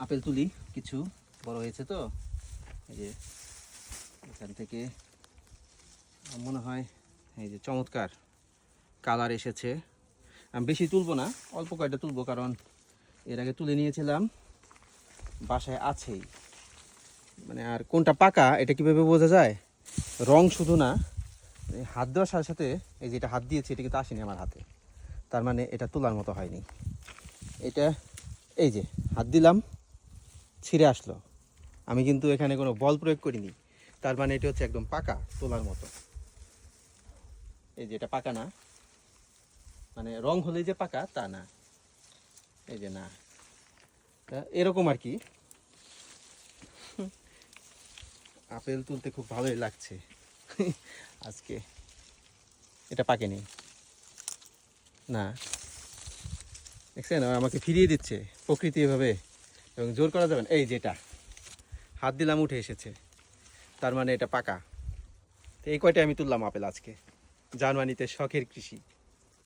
Apple তুলি, কিছু বড় হয়েছে তো এই যে এখান থেকে মনে হয় এই যে চমৎকার কালার এসেছে। আমি বেশি তুলবো না, অল্প কয়টা তুলবো, কারণ এর আগে তুলে নিয়েছিলাম, বাসায় আছেই। মানে আর কোনটা পাকা এটা কীভাবে বোঝা যায়? রং শুধু না, এই হাত দেওয়ার সাথে সাথে এই যে এটা হাত দিয়েছি, এটা কিন্তু আসেনি আমার হাতে, তার মানে এটা তোলার মতো হয়নি। এটা এই যে হাত দিলাম, ছিঁড়ে আসলো, আমি কিন্তু এখানে কোনো বল প্রয়োগ করিনি, তার মানে এটা হচ্ছে একদম পাকা, তোলার মতো। এই যে এটা পাকা না, মানে রং হলেই যে পাকা তা না, এই যে না, তা এরকম আর কি। আপেল তুলতে খুব ভালোই লাগছে আজকে। এটা পাকেনি না, দেখছেন আমাকে ফিরিয়ে দিচ্ছে প্রকৃতি এভাবে, এবং জোর করা যাবে না। এই যেটা হাত দিলাম উঠে এসেছে, তার মানে এটা পাকা। তো এই কয়টা আমি তুললাম আপেল আজকে, জার্মানিতে শখের কৃষি।